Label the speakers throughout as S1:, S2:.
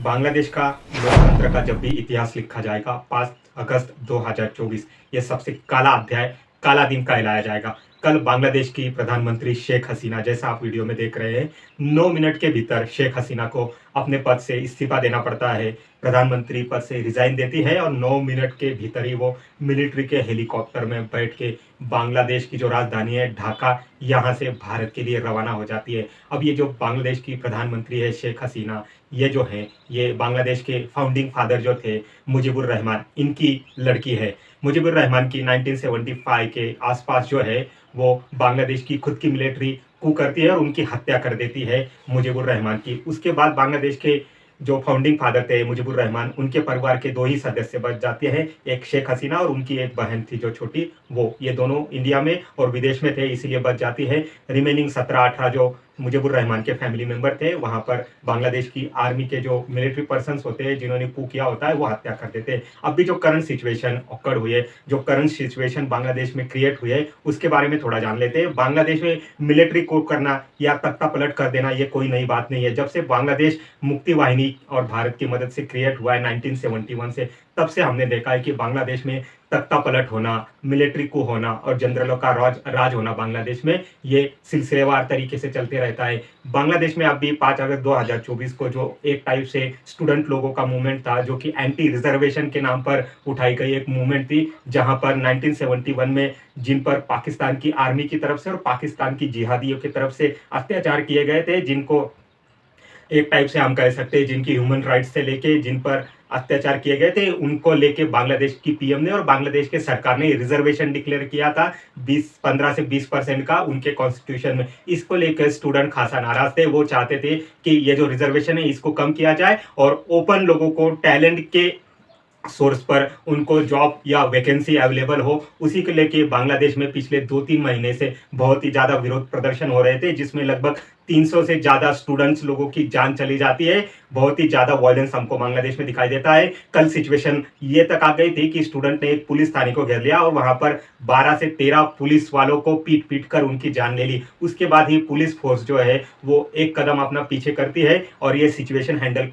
S1: बांग्लादेश का लोकतंत्र का जब भी इतिहास लिखा जाएगा 5 अगस्त 2024 ये सबसे काला अध्याय, काला दिन कहलाया जाएगा। कल बांग्लादेश की प्रधानमंत्री शेख हसीना, जैसा आप वीडियो में देख रहे हैं, 9 मिनट के भीतर शेख हसीना को अपने पद से इस्तीफा देना पड़ता है। प्रधानमंत्री पद से रिजाइन देती है और 9 मिनट के भीतर ही वो मिलिट्री के हेलीकॉप्टर में बैठ के बांग्लादेश की जो राजधानी है ढाका, यहाँ से भारत के लिए रवाना हो जाती है। अब ये जो बांग्लादेश की प्रधानमंत्री है शेख हसीना, ये जो है ये बांग्लादेश के फाउंडिंग फादर जो थे मुजीबुर रहमान, इनकी लड़की है। मुजीबुर रहमान की 1975 के आसपास जो है वो बांग्लादेश की खुद की मिलिट्री कू करती है और उनकी हत्या कर देती है मुजीबुर रहमान की। उसके बाद बांग्लादेश के जो फाउंडिंग फादर थे मुजीबुर रहमान, उनके परिवार के 2 ही सदस्य बच जाते हैं, एक शेख हसीना और उनकी एक बहन थी जो छोटी, वो ये दोनों इंडिया में और विदेश में थे, इसीलिए बच जाती है। रिमेनिंग 17-18 जो मुजीबुर रहमान के फैमिली मेंबर थे, वहां पर बांग्लादेश की आर्मी के जो मिलिट्री पर्सन्स होते हैं जिन्होंने कू किया होता है वो हत्या कर देते हैं। अब भी जो करंट सिचुएशन ऑकर्ड हुई है, जो करंट सिचुएशन बांग्लादेश में क्रिएट हुई है, उसके बारे में थोड़ा जान लेते हैं। बांग्लादेश में मिलिट्री कू करना या तख्ता पलट कर देना ये कोई नई बात नहीं है। जब से बांग्लादेश मुक्ति वाहिनी और भारत की मदद से क्रिएट हुआ है 1971 से, तब से हमने देखा है कि बांग्लादेश में तख्ता पलट होना, मिलिट्री कू होना और जनरलों का राज होना बांग्लादेश में, ये सिलसिलेवार तरीके से चलते रहता है। बांग्लादेश में अब भी 5 अगस्त 2024 को जो एक टाइप से स्टूडेंट लोगों का मूवमेंट था, जो कि एंटी रिजर्वेशन के नाम पर उठाई गई एक मूवमेंट थी, जहां पर 1971 में जिन पर पाकिस्तान की आर्मी की तरफ से और पाकिस्तान की जिहादियों की तरफ से अत्याचार किए गए थे, जिनको एक टाइप से हम कह सकते हैं जिनकी ह्यूमन राइट्स से लेके जिन पर अत्याचार किए गए थे, उनको लेके बांग्लादेश की पीएम ने और बांग्लादेश के सरकार ने रिजर्वेशन डिक्लेयर किया था 15 से 20% का उनके कॉन्स्टिट्यूशन में। इसको लेकर स्टूडेंट खासा नाराज थे। वो चाहते थे कि ये जो रिजर्वेशन है इसको कम किया जाए और ओपन लोगों को टैलेंट के सोर्स पर उनको जॉब या वैकेंसी अवेलेबल हो। उसी को लेके बांग्लादेश में पिछले 2-3 महीने से बहुत ही ज्यादा विरोध प्रदर्शन हो रहे थे, जिसमें लगभग 300 से ज्यादा स्टूडेंट्स लोगों की जान चली जाती है। बहुत ही ज्यादा वायलेंस हमको बांग्लादेश में दिखाई देता है। कल सिचुएशन ये तक आ गई थी कि स्टूडेंट ने एक पुलिस थाने को घेर लिया और वहां पर 12 से 13 पुलिस वालों को पीट पीट कर उनकी जान ले ली। उसके बाद ही पुलिस फोर्स जो है वो एक कदम अपना पीछे करती है और ये सिचुएशन हैंडल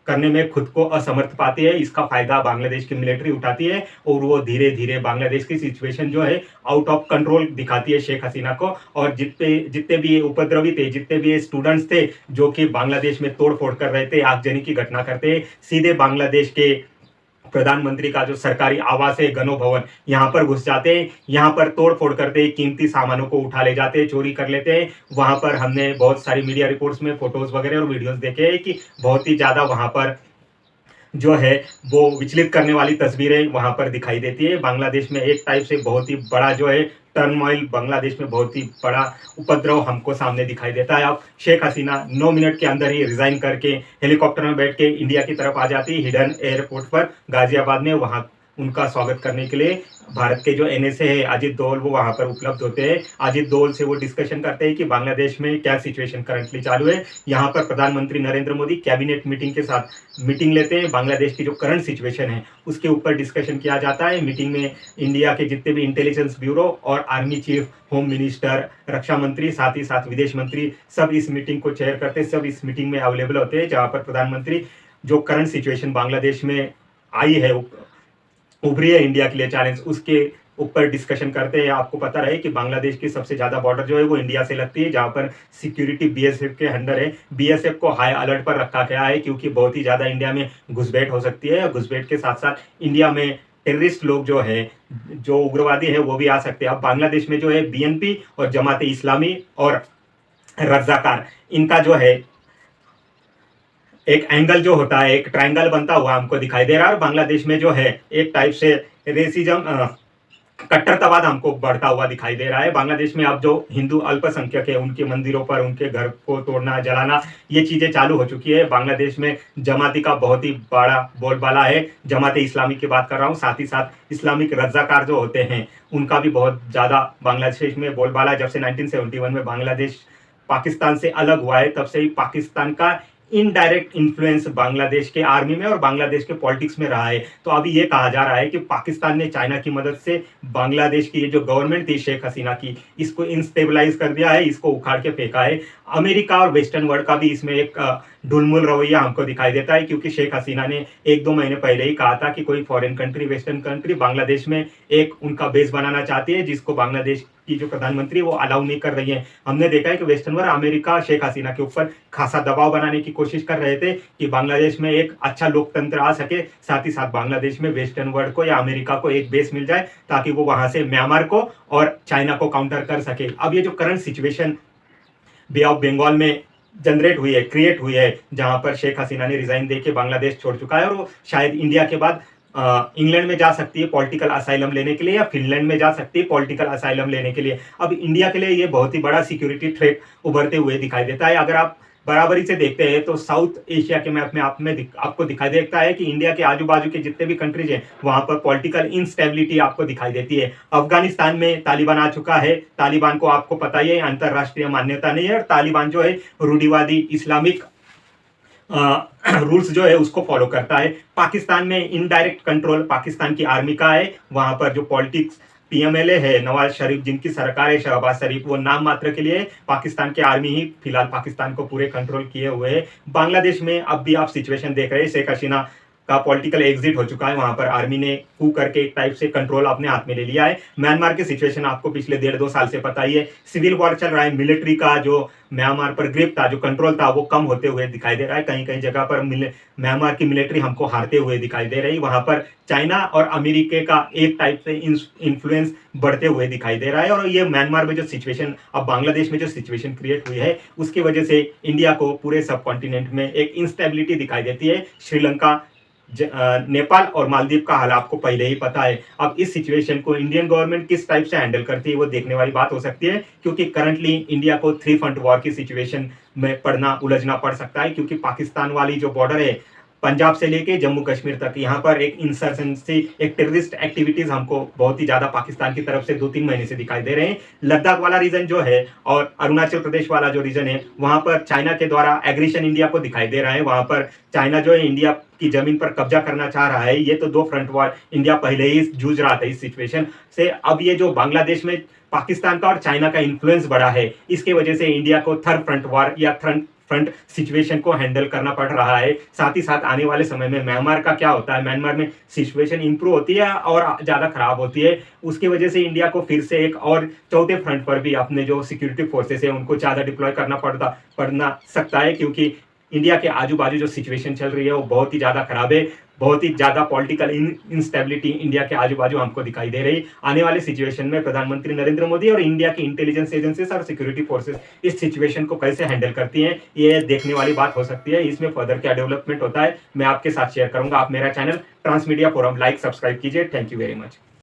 S1: करने में खुद को असमर्थ पाती है। इसका फायदा बांग्लादेश की मिलिट्री उठाती है और वो धीरे धीरे बांग्लादेश की सिचुएशन जो है आउट ऑफ कंट्रोल दिखाती है शेख हसीना को। और जितने भी ये उपद्रवी थे, जितने भी ये स्टूडेंट्स थे जो कि बांग्लादेश में तोड़ फोड़ कर रहे थे, आगजनी की घटना करते, सीधे बांग्लादेश के प्रधानमंत्री का जो सरकारी आवास है गनो भवन, यहाँ पर घुस जाते हैं, यहाँ पर तोड़ फोड़ करते, कीमती सामानों को उठा ले जाते हैं, चोरी कर लेते हैं। वहां पर हमने बहुत सारी मीडिया रिपोर्ट्स में फोटोज वगैरह और वीडियोस देखे हैं कि बहुत ही ज्यादा वहां पर जो है वो विचलित करने वाली तस्वीरें वहां पर दिखाई देती है। बांग्लादेश में एक टाइप से बहुत ही बड़ा जो है टर्मोइल, बांग्लादेश में बहुत ही बड़ा उपद्रव हमको सामने दिखाई देता है। अब शेख हसीना 9 मिनट के अंदर ही रिजाइन करके हेलीकॉप्टर में बैठ के इंडिया की तरफ आ जाती है हिडन एयरपोर्ट पर गाजियाबाद में। वहां उनका स्वागत करने के लिए भारत के जो एनएसए है अजित डोवल वो वहां पर उपलब्ध होते हैं। अजित डोवल से वो डिस्कशन करते हैं कि बांग्लादेश में क्या सिचुएशन करंटली चालू है। यहाँ पर प्रधानमंत्री नरेंद्र मोदी कैबिनेट मीटिंग के साथ मीटिंग लेते हैं। बांग्लादेश की जो करंट सिचुएशन है उसके ऊपर डिस्कशन किया जाता है। मीटिंग में इंडिया के जितने भी इंटेलिजेंस ब्यूरो और आर्मी चीफ, होम मिनिस्टर, रक्षा मंत्री, साथ ही साथ विदेश मंत्री, सब इस मीटिंग को चेयर करते हैं, सब इस मीटिंग में अवेलेबल होते हैं। जहाँ पर प्रधानमंत्री जो करंट सिचुएशन बांग्लादेश में आई है, उभरी है इंडिया के लिए चैलेंज, उसके ऊपर डिस्कशन करते हैं। आपको पता रहे कि बांग्लादेश की सबसे ज्यादा बॉर्डर जो है वो इंडिया से लगती है, जहां पर सिक्योरिटी बीएसएफ के अंडर है। बीएसएफ को हाई अलर्ट पर रखा गया है क्योंकि बहुत ही ज्यादा इंडिया में घुसपैठ हो सकती है। घुसपैठ के साथ साथ इंडिया में टेररिस्ट लोग जो है, जो उग्रवादी है, वो भी आ सकते हैं। अब बांग्लादेश में जो है बीएनपी और जमात इस्लामी और रजाकार, इनका जो है एक एंगल जो होता है, एक ट्रायंगल बनता हुआ हमको दिखाई दे रहा है। और बांग्लादेश में जो है एक टाइप से रेसिज्म, कट्टरतावाद हमको बढ़ता हुआ दिखाई दे रहा है। बांग्लादेश में अब जो हिंदू अल्पसंख्यक है उनके मंदिरों पर उनके घर को तोड़ना, जलाना, ये चीजें चालू हो चुकी है। बांग्लादेश में जमाती का बहुत ही बड़ा बोलबाला है। जमात इस्लामी की बात कर रहा हूँ, साथ ही साथ इस्लामिक रजाकार जो होते हैं उनका भी बहुत ज्यादा बांग्लादेश में बोलबाला। जब से 1971 में बांग्लादेश पाकिस्तान से अलग हुआ है, तब से ही पाकिस्तान का इनडायरेक्ट इन्फ्लुएंस बांग्लादेश के आर्मी में और बांग्लादेश के पॉलिटिक्स में रहा है। तो अभी ये कहा जा रहा है कि पाकिस्तान ने चाइना की मदद से बांग्लादेश की ये जो गवर्नमेंट थी शेख हसीना की, इसको इंस्टेबलाइज कर दिया है, इसको उखाड़ के फेंका है। अमेरिका और वेस्टर्न वर्ल्ड का भी इसमें एक ढुलमुल रवैया हमको दिखाई देता है, क्योंकि शेख हसीना ने 1-2 महीने पहले ही कहा था कि कोई foreign country, western country Bangladesh में एक उनका बेस बनाना चाहती है, जिसको बांग्लादेश की जो प्रधानमंत्री है वो अलाउ नहीं कर रही है। हमने देखा है कि western world, America Sheikh Hasina के ऊपर खासा दबाव बनाने की कोशिश कर रहे थे कि बांग्लादेश में एक अच्छा लोकतंत्र आ सके, साथ ही साथ बांग्लादेश में वेस्टर्न वर्ल्ड को या अमेरिका को एक बेस मिल जाए, ताकि वो वहां से म्यांमार को और चाइना को काउंटर कर सके। अब ये जो current situation Bay of Bengal में जनरेट हुई है, क्रिएट हुई है, जहां पर शेख हसीना ने रिजाइन देके बांग्लादेश छोड़ चुका है और वो शायद इंडिया के बाद इंग्लैंड में जा सकती है पॉलिटिकल असाइलम लेने के लिए, या फिनलैंड में जा सकती है पॉलिटिकल असाइलम लेने के लिए। अब इंडिया के लिए ये बहुत ही बड़ा सिक्योरिटी थ्रेट उभरते हुए दिखाई देता है। अगर आप बराबरी से देखते हैं तो साउथ एशिया के मैप में आपको दिखाई देता है कि इंडिया के आजू बाजू के जितने भी कंट्रीज हैं वहां पर पॉलिटिकल इंस्टेबिलिटी आपको दिखाई देती है। अफगानिस्तान में तालिबान आ चुका है। तालिबान को आपको पता ही है अंतरराष्ट्रीय मान्यता नहीं है, और तालिबान जो है रूढ़िवादी इस्लामिक रूल्स जो है उसको फॉलो करता है। पाकिस्तान में इनडायरेक्ट कंट्रोल पाकिस्तान की आर्मी का है। वहां पर जो पॉलिटिक्स पीएमएलए है, नवाज शरीफ जिनकी सरकार है, शहबाज शरीफ, वो नाम मात्र के लिए पाकिस्तान की आर्मी ही फिलहाल पाकिस्तान को पूरे कंट्रोल किए हुए है। बांग्लादेश में अब भी आप सिचुएशन देख रहे हैं, शेख हसीना का पॉलिटिकल एग्जिट हो चुका है, वहां पर आर्मी ने कू करके एक टाइप से कंट्रोल अपने हाथ में ले लिया है। म्यांमार की सिचुएशन आपको पिछले 1.5-2 साल से पता ही है, सिविल वॉर चल रहा है। मिलिट्री का जो म्यांमार पर ग्रिप था, जो कंट्रोल था, वो कम होते हुए दिखाई दे रहा है। कहीं कहीं जगह पर म्यांमार की मिलिट्री हमको हारते हुए दिखाई दे रही। वहां पर चाइना और अमेरिका का एक टाइप से इन्फ्लुएंस बढ़ते हुए दिखाई दे रहा है। और ये म्यांमार में जो सिचुएशन, अब बांग्लादेश में जो सिचुएशन क्रिएट हुई है, उसकी वजह से इंडिया को पूरे सब कॉन्टिनेंट में एक इंस्टेबिलिटी दिखाई देती है। श्रीलंका, नेपाल और मालदीव का हाल आपको पहले ही पता है। अब इस सिचुएशन को इंडियन गवर्नमेंट किस टाइप से हैंडल करती है वो देखने वाली बात हो सकती है, क्योंकि करंटली इंडिया को 3 फ्रंट वॉर की सिचुएशन में उलझना पड़ सकता है। क्योंकि पाकिस्तान वाली जो बॉर्डर है पंजाब से लेके जम्मू कश्मीर तक, यहाँ पर एक इंसर्जेंसी, एक टेररिस्ट एक्टिविटीज हमको बहुत ही ज्यादा पाकिस्तान की तरफ से 2-3 महीने से दिखाई दे रहे हैं। लद्दाख वाला रीजन जो है और अरुणाचल प्रदेश वाला जो रीजन है, वहां पर चाइना के द्वारा एग्रेशन इंडिया को दिखाई दे रहा है। वहां पर चाइना जो है इंडिया की जमीन पर कब्जा करना चाह रहा है। ये तो 2 फ्रंट वॉर इंडिया पहले ही जूझ रहा था इस सिचुएशन से। अब ये जो बांग्लादेश में पाकिस्तान का और चाइना का इन्फ्लुएंस बढ़ा है, इसके वजह से इंडिया को थर्ड फ्रंट वॉर या फ्रंट सिचुएशन को हैंडल करना पड़ रहा है। साथ ही साथ आने वाले समय में म्यांमार का क्या होता है, म्यांमार में सिचुएशन इंप्रूव होती है और ज्यादा खराब होती है। उसकी वजह से इंडिया को फिर से एक और चौथे फ्रंट पर भी अपने जो सिक्योरिटी फोर्सेस है उनको ज्यादा डिप्लॉय करना पड़ना सकता है, क्योंकि इंडिया के आजू बाजू जो सिचुएशन चल रही है वो बहुत ही ज्यादा खराब है। बहुत ही ज्यादा पॉलिटिकल इंस्टेबिलिटी इंडिया के आजू बाजू हमको दिखाई दे रही। आने वाले सिचुएशन में प्रधानमंत्री नरेंद्र मोदी और इंडिया की इंटेलिजेंस एजेंसीज और सिक्योरिटी फोर्सेस इस सिचुएशन को कैसे हैंडल करती हैं, ये देखने वाली बात हो सकती है। इसमें फर्दर क्या डेवलपमेंट होता है मैं आपके साथ शेयर करूंगा। आप मेरा channel Transmedia Forum like subscribe कीजिए। Thank you very much.